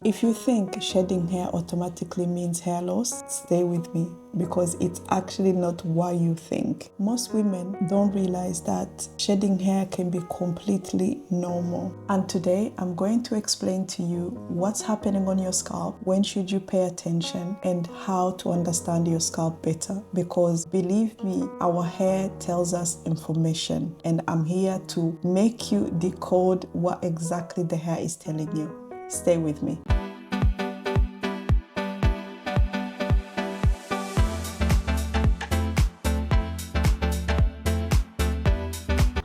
If you think shedding hair automatically means hair loss, stay with me because it's actually not what you think. Most women don't realize that shedding hair can be completely normal. And today I'm going to explain to you what's happening on your scalp, when should you pay attention, and how to understand your scalp better. Because believe me, our hair tells us information, and I'm here to make you decode what exactly the hair is telling you. Stay with me.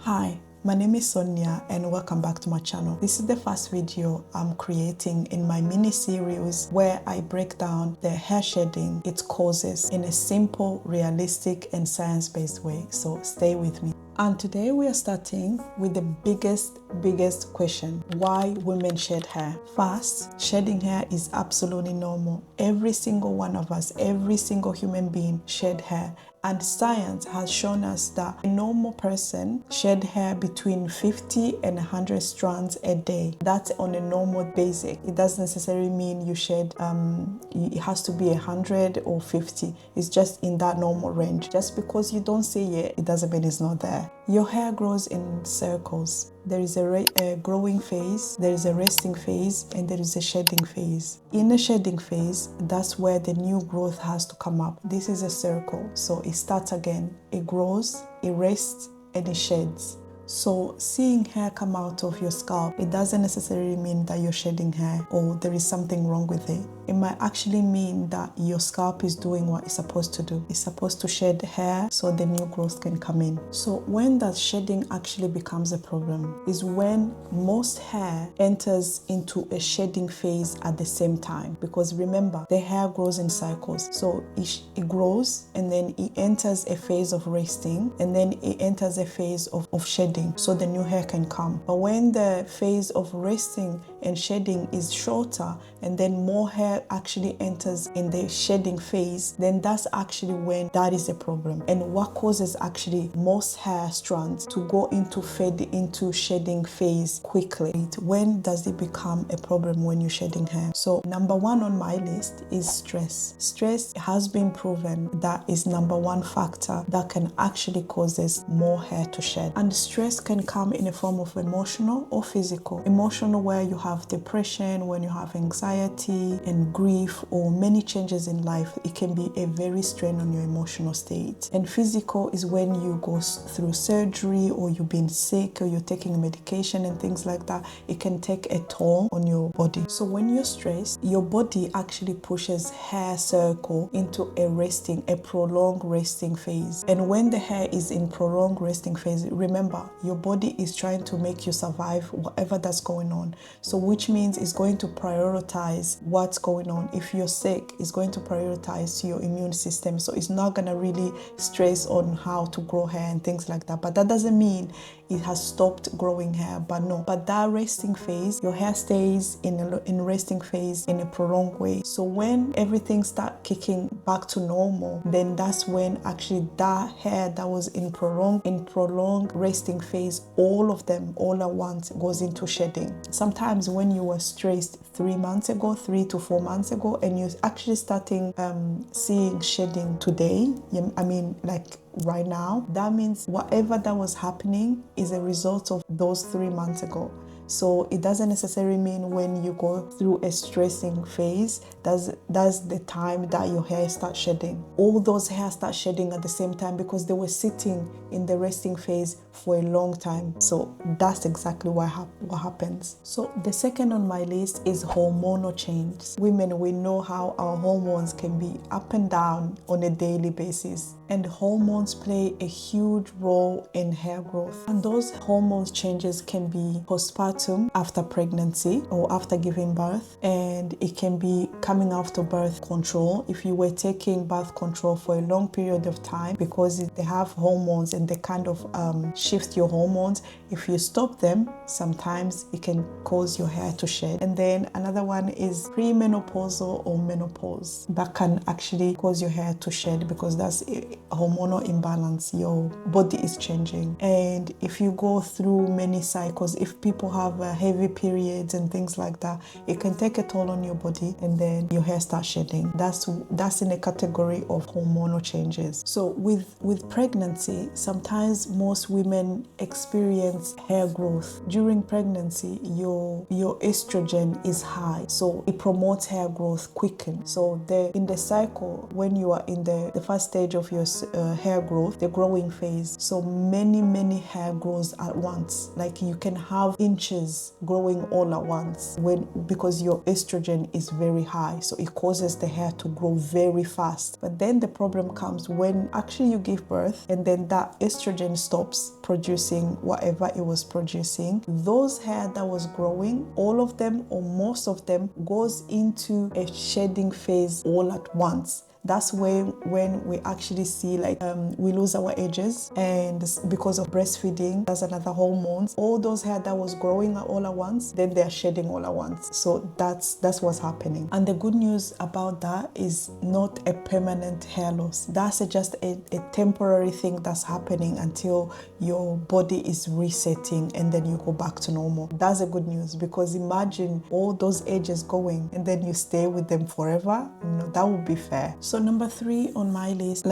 Hi, my name is Sonia and welcome back to my channel. This is the first video I'm creating in my mini series where I break down the hair shedding, its causes in a simple, realistic and science-based way. So stay with me. And today we are starting with the biggest question: why women shed hair. First, shedding hair is absolutely normal. Every single one of us, every single human being shed hair. And science has shown us that a normal person shed hair between 50 and 100 strands a day. That's on a normal basic. It doesn't necessarily mean you shed, it has to be 100 or 50. It's just in that normal range. Just because you don't see it, it doesn't mean it's not there. Your hair grows in circles. There is a growing phase, there is a resting phase, and there is a shedding phase. In the shedding phase, that's where the new growth has to come up. This is a circle, so it starts again. It grows, it rests, and it sheds. So seeing hair come out of your scalp, it doesn't necessarily mean that you're shedding hair or there is something wrong with it. It might actually mean that your scalp is doing what it's supposed to do. It's supposed to shed hair so the new growth can come in. So when that shedding actually becomes a problem is when most hair enters into a shedding phase at the same time. Because remember, the hair grows in cycles. So it grows and then it enters a phase of resting and then it enters a phase of shedding so the new hair can come. But when the phase of resting and shedding is shorter and then more hair actually enters in the shedding phase, then that's actually when that is a problem. And what causes actually most hair strands to go into shedding phase quickly? When does it become a problem when you're shedding hair? So number one on my list is stress. Stress has been proven that is number one factor that can actually causes more hair to shed. And stress can come in a form of emotional or physical. Emotional, where you have depression, when you have anxiety and grief or many changes in life, it can be a very strain on your emotional state. And physical is when you go through surgery or you've been sick or you're taking medication and things like that. It can take a toll on your body. So when you're stressed, your body actually pushes hair circle into a prolonged resting phase. And when the hair is in prolonged resting phase, remember, your body is trying to make you survive whatever that's going on. So which means it's going to prioritize what's going on. If you're sick, it's going to prioritize your immune system. So it's not going to really stress on how to grow hair and things like that. But that doesn't mean it has stopped growing hair, but no. But that resting phase, your hair stays in resting phase in a prolonged way. So when everything starts kicking back to normal, then that's when actually that hair that was in prolonged resting phase, all of them all at once goes into shedding. Sometimes when you were stressed 3 to 4 months ago, and you're actually starting seeing shedding today, like right now, that means whatever that was happening is a result of those 3 months ago. So it doesn't necessarily mean when you go through a stressing phase, that's the time that your hair starts shedding. All those hair start shedding at the same time because they were sitting in the resting phase for a long time. So that's exactly what happens. So the second on my list is hormonal change. Women, we know how our hormones can be up and down on a daily basis. And hormones play a huge role in hair growth. And those hormones changes can be postpartum, after pregnancy or after giving birth, and it can be coming after birth control if you were taking birth control for a long period of time, because they have hormones and they kind of shift your hormones. If you stop them, sometimes it can cause your hair to shed. And then another one is premenopausal or menopause. That can actually cause your hair to shed because that's a hormonal imbalance. Your body is changing. And if you go through many cycles, if people have heavy periods and things like that, it can take a toll on your body and then your hair starts shedding. That's in a category of hormonal changes. So with pregnancy, sometimes most women experience hair growth. During pregnancy, your estrogen is high, so it promotes hair growth quicken. So in the cycle, when you are in the first stage of your hair growth, the growing phase, so many hair grows at once. Like you can have inches growing all at once because your estrogen is very high, so it causes the hair to grow very fast. But then the problem comes when actually you give birth and then that estrogen stops producing whatever it was producing. Those hair that was growing, all of them or most of them goes into a shedding phase all at once. That's when we actually see we lose our edges, and because of breastfeeding, that's another hormones. All those hair that was growing all at once, then they're shedding all at once. So that's what's happening. And the good news about that is not a permanent hair loss. That's just a temporary thing that's happening until your body is resetting and then you go back to normal. That's a good news, because imagine all those edges going and then you stay with them forever. No, that would be fair. So number 3 on my list,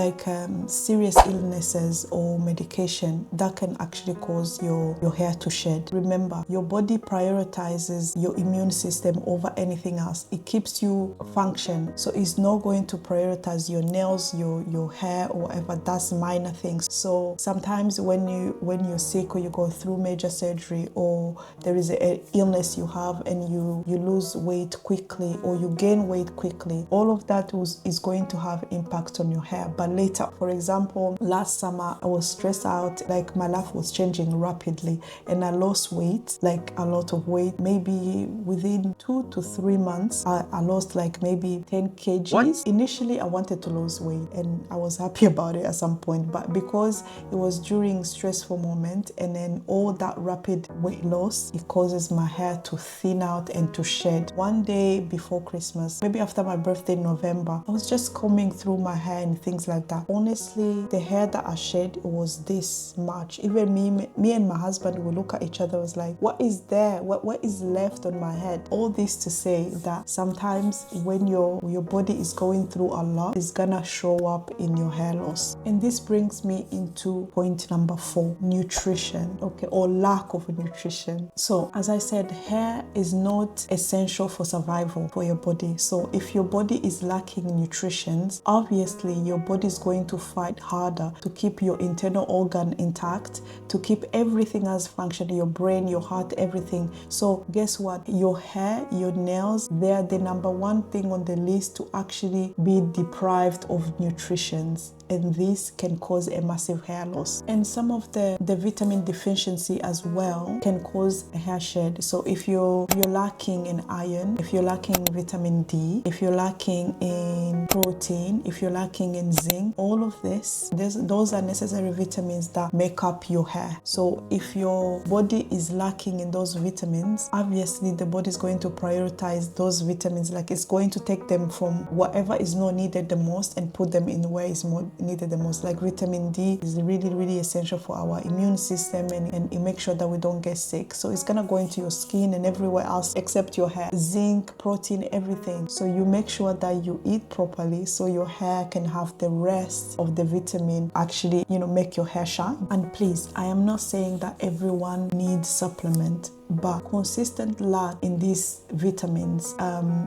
serious illnesses or medication that can actually cause your hair to shed. Remember, your body prioritizes your immune system over anything else. It keeps you function, so it's not going to prioritize your nails, your hair or whatever. That's minor things. So sometimes when you're sick or you go through major surgery or there is an illness you have and you lose weight quickly or you gain weight quickly, all of that is going to have impact on your hair. But later, for example, last summer I was stressed out, like my life was changing rapidly and I lost weight, like a lot of weight. Maybe within 2 to 3 months I lost like maybe 10 kgs. What? Initially I wanted to lose weight and I was happy about it at some point, but because it was during stressful moment and then all that rapid weight loss, it causes my hair to thin out and to shed. One day before Christmas, maybe after my birthday in November, I was just combing through my hair and things like that. Honestly, the hair that I shed, it was this much. Even me and my husband would look at each other, was like, what is there? What is left on my head? All this to say that sometimes when your body is going through a lot, it's gonna show up in your hair loss. And this brings me into point number 4, nutrition, okay, or lack of nutrition. So as I said, hair is not essential for survival for your body. So if your body is lacking nutrition, obviously your body is going to fight harder to keep your internal organ intact, to keep everything as functioning, your brain, your heart, everything. So guess what? Your hair, your nails, they're the number 1 thing on the list to actually be deprived of nutrition. And this can cause a massive hair loss. And some of the vitamin deficiency as well can cause a hair shed. So if you're lacking in iron, if you're lacking vitamin D, if you're lacking in protein, if you're lacking in zinc, all of those are necessary vitamins that make up your hair. So if your body is lacking in those vitamins, obviously the body is going to prioritize those vitamins, like it's going to take them from whatever is not needed the most and put them in where is more needed the most. Like vitamin D is really essential for our immune system and it makes sure that we don't get sick. So it's gonna go into your skin and everywhere else except your hair. Zinc, protein, everything. So you make sure that you eat properly so your hair can have the rest of the vitamin actually, make your hair shine. And please, I am not saying that everyone needs supplement, but consistent lack in these vitamins,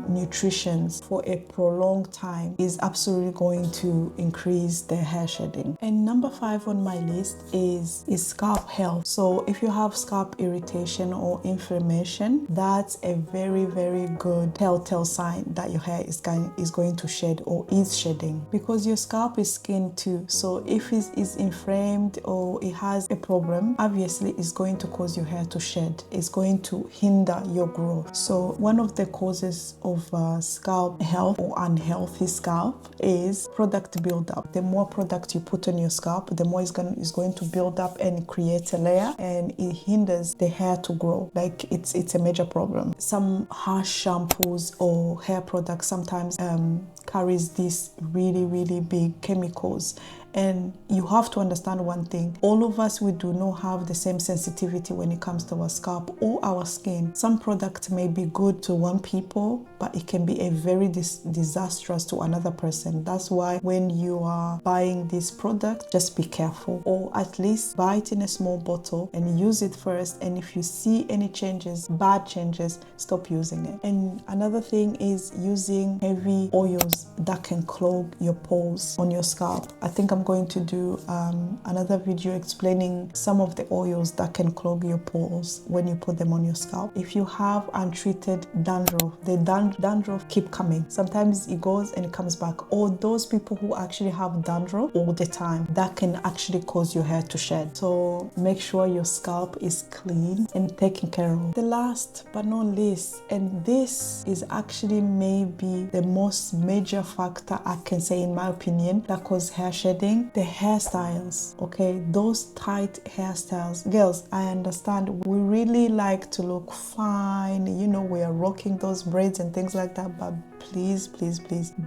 nutrition for a prolonged time is absolutely going to increase the hair shedding. And number 5 on my list is scalp health. So if you have scalp irritation or inflammation, that's a very good telltale sign that your hair is going to shed or is shedding, because your scalp is skin too. So if it is inflamed or it has a problem, obviously it's going to cause your hair to shed. It's going to hinder your growth. So one of the causes of scalp health or unhealthy scalp is product buildup. The more product you put on your scalp, the more it's going to build up and create a layer, and it hinders the hair to grow. Like it's a major problem. Some harsh shampoos or hair products sometimes carries these really big chemicals. And you have to understand one thing. All of us, we do not have the same sensitivity when it comes to our scalp or our skin. Some products may be good to one people, but it can be a very disastrous to another person. That's why when you are buying this product, just be careful, or at least buy it in a small bottle and use it first. And if you see any changes, bad changes, stop using it. And another thing is using heavy oils that can clog your pores on your scalp. I think I'm going to do another video explaining some of the oils that can clog your pores when you put them on your scalp. If you have untreated dandruff, the dandruff keep coming. Sometimes it goes and it comes back. Or those people who actually have dandruff all the time, that can actually cause your hair to shed. So make sure your scalp is clean and taken care of. The last but not least, and this is actually maybe the most major factor I can say in my opinion that causes hair shedding, the hairstyles. Okay, those tight hairstyles. Girls, I understand we really like to look fine, you know, we are rocking those braids and things like that, but please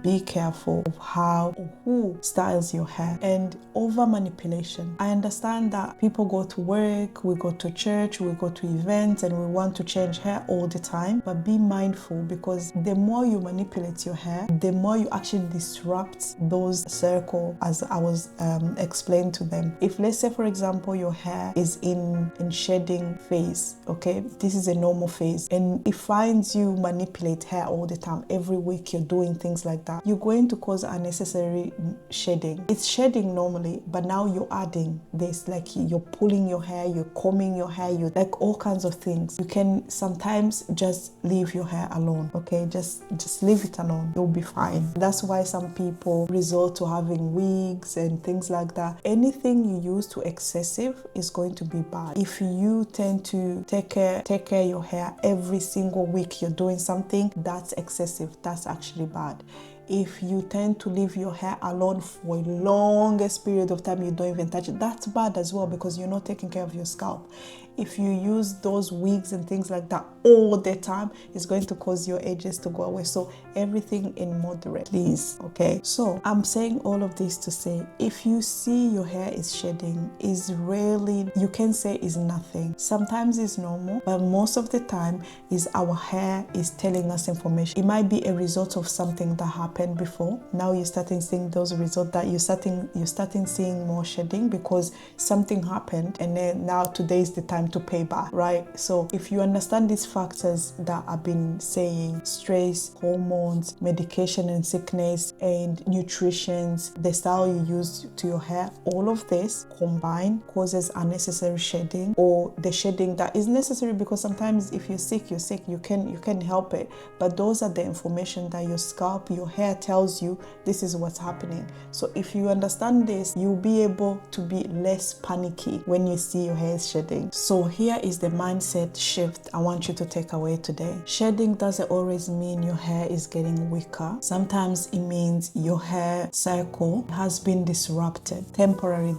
be careful of how or who styles your hair. And over manipulation. I understand that people go to work, we go to church, we go to events, and we want to change hair all the time, but be mindful, because the more you manipulate your hair, the more you actually disrupt those circles, as I was explained to them. If, let's say for example, your hair is in shedding phase, okay, this is a normal phase, and it finds you manipulate hair all the time, every week you're doing things like that, you're going to cause unnecessary shedding. It's shedding normally, but now you're adding this, like you're pulling your hair, you're combing your hair, you like all kinds of things. You can sometimes just leave your hair alone, okay, just leave it alone, you'll be fine. That's why some people resort to having wigs and things like that. Anything you use too excessive is going to be bad. If you tend to take care of your hair every single week, you're doing something that's excessive, that's actually bad. If you tend to leave your hair alone for a longest period of time, you don't even touch it, that's bad as well, because you're not taking care of your scalp. If you use those wigs and things like that all the time, it's going to cause your edges to go away. So everything in moderate, please, okay? So I'm saying all of this to say, if you see your hair is shedding, is rarely, you can say is nothing. Sometimes it's normal, but most of the time is our hair is telling us information. It might be a result of something that happened before. Now you're starting seeing those results, that you're starting seeing more shedding because something happened, and then now today is the time to pay back, right? So if you understand these factors that I've been saying, stress, hormones, medication and sickness, and nutrition, the style you use to your hair, all of this combined causes unnecessary shedding, or the shedding that is necessary, because sometimes if you're sick, you can help it, but those are the information that your scalp, your hair tells you this is what's happening. So if you understand this, you'll be able to be less panicky when you see your hair is shedding. So here is the mindset shift I want you to take away today. Shedding doesn't always mean your hair is getting weaker. Sometimes it means your hair cycle has been disrupted, temporarily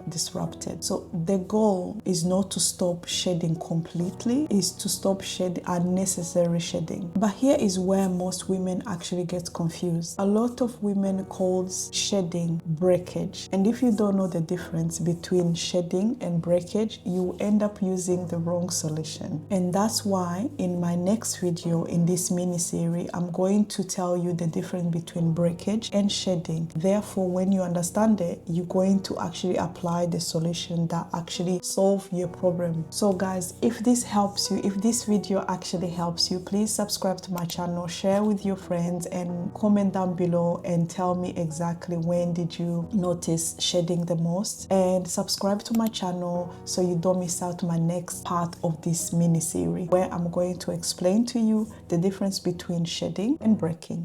disrupted. So the goal is not to stop shedding completely, is to stop shedding unnecessary shedding. But here is where most women actually get confused. A lot of women calls shedding breakage, and if you don't know the difference between shedding and breakage, you end up using the wrong solution. And that's why in my next video in this mini series, I'm going to tell you the difference between breakage and shedding. Therefore, when you understand it, you're going to actually apply the solution that actually solve your problem. So guys, if this helps you, if this video actually helps you, please subscribe to my channel, share with your friends, and comment down below and tell me exactly when did you notice shedding the most. And subscribe to my channel so you don't miss out my next part of this mini series, where I'm going to explain to you the difference between shedding and breaking.